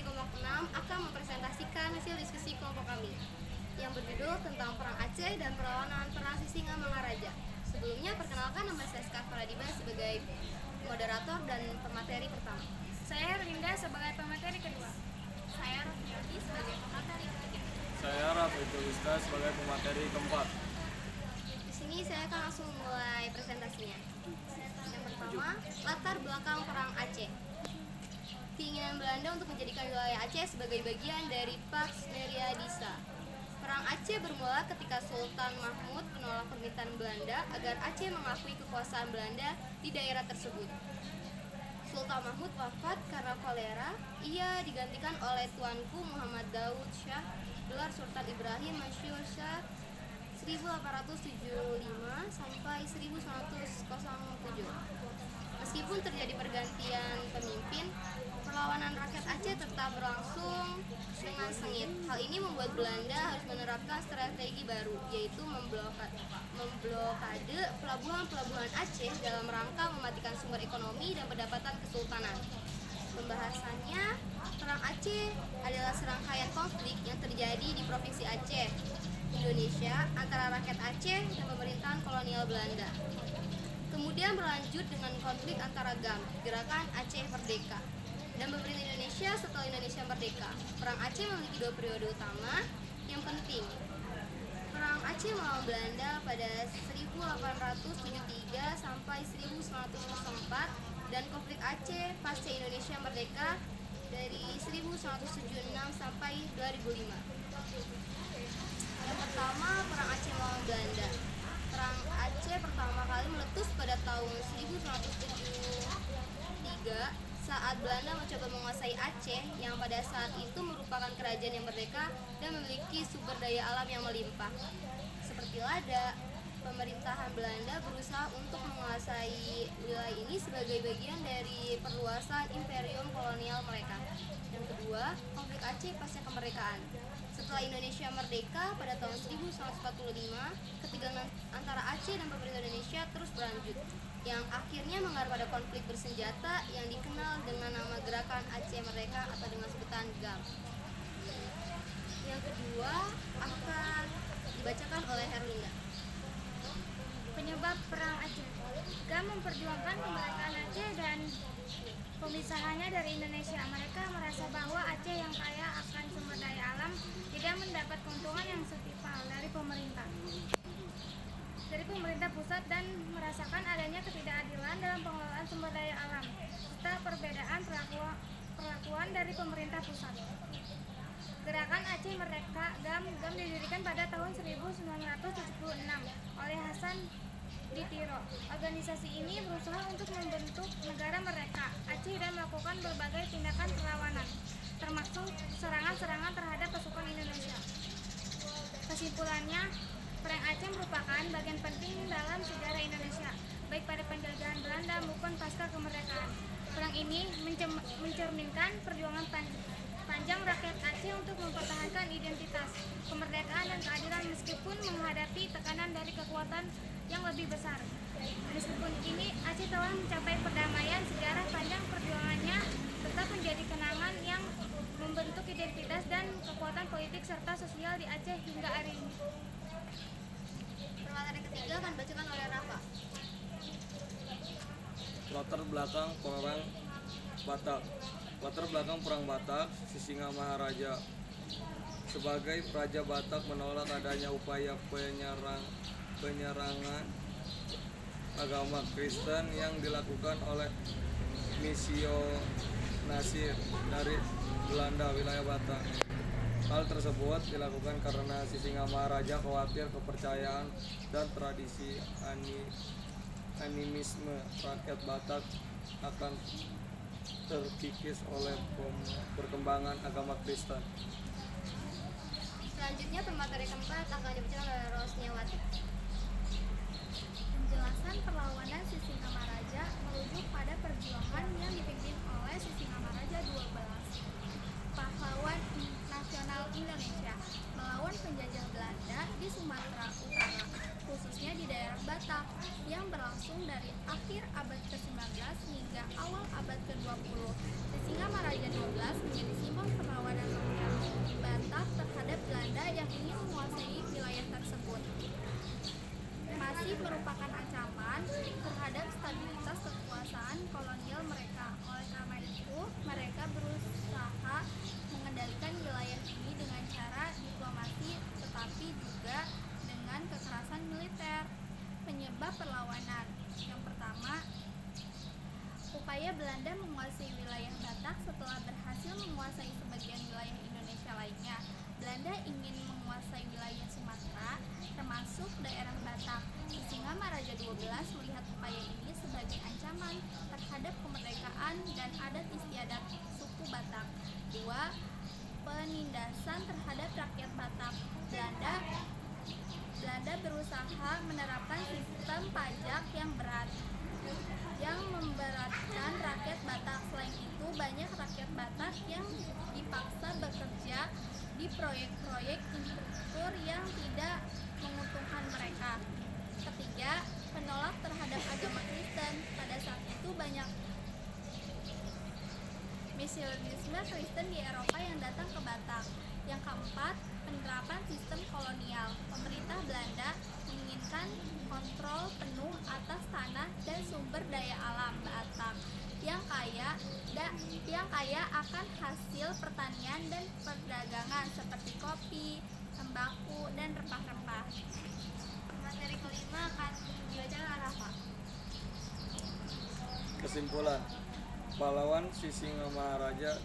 kelompok 6 akan mempresentasikan hasil diskusi kelompok kami yang berjudul tentang Perang Aceh dan Perlawanan Perang Sisingamangaraja. Sebelumnya, perkenalkan nama saya Skaf Pradiba sebagai moderator dan pemateri pertama. Saya Rinda sebagai pemateri kedua. Saya Rosmiati sebagai pemateri ketiga. Saya Raffitul Ista sebagai pemateri keempat. Di sini saya akan langsung mulai presentasinya. Yang pertama, latar belakang Perang Aceh. Keinginan Belanda untuk menjadikan wilayah Aceh sebagai bagian dari Pax Meriadisa. Perang Aceh bermula ketika Sultan Mahmud menolak permintaan Belanda agar Aceh mengakui kekuasaan Belanda di daerah tersebut. Sultan Mahmud wafat karena kolera. Ia digantikan oleh tuanku Muhammad Daud Shah, gelar Sultan Ibrahim Masyur Shah 1875 sampai 1907. Meskipun terjadi pergantian pemimpin, perlawanan rakyat Aceh tetap berlangsung dengan sengit. Hal ini membuat Belanda harus menerapkan strategi baru, yaitu memblokade pelabuhan-pelabuhan Aceh dalam rangka mematikan sumber ekonomi dan pendapatan kesultanan. Pembahasannya, Perang Aceh adalah serangkaian konflik yang terjadi di Provinsi Aceh, Indonesia, antara rakyat Aceh dan pemerintahan kolonial Belanda. Kemudian berlanjut dengan konflik antara GAM, Gerakan Aceh Merdeka, dan pemerintah Indonesia setelah Indonesia merdeka. Perang Aceh memiliki dua periode utama yang penting. Perang Aceh melawan Belanda pada 1873 sampai 1904 dan konflik Aceh pasca Indonesia merdeka dari 1976 sampai 2005. Yang pertama, Perang Aceh melawan Belanda. Perang Aceh pertama kali meletus pada tahun 1973 saat Belanda mencoba menguasai Aceh yang pada saat itu merupakan kerajaan yang merdeka dan memiliki sumber daya alam yang melimpah. Seperti lada, pemerintahan Belanda berusaha untuk menguasai wilayah ini sebagai bagian dari perluasan imperium kolonial mereka. Yang kedua, konflik Aceh pasca kemerdekaan. Setelah Indonesia merdeka pada tahun 1945, ketegangan antara Aceh dan pemerintah Indonesia terus berlanjut, yang akhirnya mengarah pada konflik bersenjata yang dikenal dengan nama Gerakan Aceh Merdeka atau dengan sebutan GAM. Yang kedua akan dibacakan oleh Herlinda. Penyebab Perang Aceh. GAM memperjuangkan kemerdekaan Aceh dan pemisahannya dari Indonesia. Mereka merasa bahwa Aceh yang kaya akan sumber daya alam tidak mendapat keuntungan yang setimpal dari pemerintah pusat dan merasakan adanya ketidakadilan dalam pengelolaan sumber daya alam serta perbedaan perlakuan dari pemerintah pusat. Gerakan Aceh Merdeka GAM didirikan pada tahun 1976 oleh Hasan Ditiro. Organisasi ini berusaha untuk membentuk negara merdeka Aceh dan melakukan berbagai tindakan perlawanan, termasuk serangan-serangan terhadap pasukan Indonesia. Kesimpulannya, Perang Aceh merupakan bagian penting dalam sejarah Indonesia, baik pada penjajahan Belanda maupun pasca kemerdekaan. Perang ini mencerminkan perjuangan panjang rakyat Aceh untuk mempertahankan identitas, kemerdekaan dan keadilan meskipun menghadapi tekanan dari kekuatan yang lebih besar. Meskipun ini Aceh telah mencapai perdamaian, sejarah panjang perjuangannya tetap menjadi kenangan yang membentuk identitas dan kekuatan politik serta sosial di Aceh hingga hari ini. Permateri ketiga akan dibacakan oleh Rafa. Latar belakang Perang Batak. Latar belakang Perang Batak, Sisingamangaraja. Sebagai Raja Batak menolak adanya upaya penyerangan agama Kristen yang dilakukan oleh misionasi dari Belanda wilayah Batak. Hal tersebut dilakukan karena Sisingamangaraja khawatir kepercayaan dan tradisi animisme rakyat Batak akan terkikis oleh perkembangan agama Kristen. Selanjutnya pemateri keempat akan dibacakan oleh Rosniawati. Penjelasan perlawanan Sisingamaraja merujuk pada perjuangan yang dipimpin oleh Sisingamaraja 12, pahlawan nasional Indonesia, melawan penjajah Belanda di Sumatera Utara, khususnya di daerah Batak, yang berlangsung dari akhir abad ke-19 hingga awal abad ke-20. Sisingamaraja 12 menjadi simbol perlawanan rakyat Batak terhadap Belanda yang ingin menguasai wilayah tersebut. Masih merupakan ancaman terhadap stabilitas kekuasaan kolonial mereka. Oleh karena itu, mereka berusaha mengendalikan wilayah ini dengan cara diplomasi, tetapi juga dengan kekerasan militer. Penyebab perlawanan yang pertama, upaya Belanda menguasai wilayah Batak setelah berhasil menguasai sebagian wilayah Indonesia lainnya. Belanda ingin menguasai wilayah Sumatera, termasuk daerah Batak. Sisingamaraja 12 melihat upaya ini sebagai ancaman terhadap kemerdekaan dan adat istiadat suku Batak. 2. Penindasan terhadap rakyat Batak. Belanda berusaha menerapkan sistem pajak yang berat yang memberatkan rakyat Batak. Selain itu, banyak rakyat Batak yang dipaksa bekerja di proyek-proyek infrastruktur yang tidak menguntungkan mereka. Ketiga, penolak terhadap agama Kristen. Pada saat itu banyak misionisme Kristen di Eropa yang datang ke Batak. Yang keempat, penerapan sistem kolonial. Pemerintah Belanda menginginkan kontrol penuh atas tanah dan sumber daya alam Batak yang kaya akan hasil pertanian dan perdagangan seperti kopi, tembakau, dan rempah-rempah. Materi kelima akan dibacakan oleh Rafa. Kesimpulan, pahlawan Sisingamaraja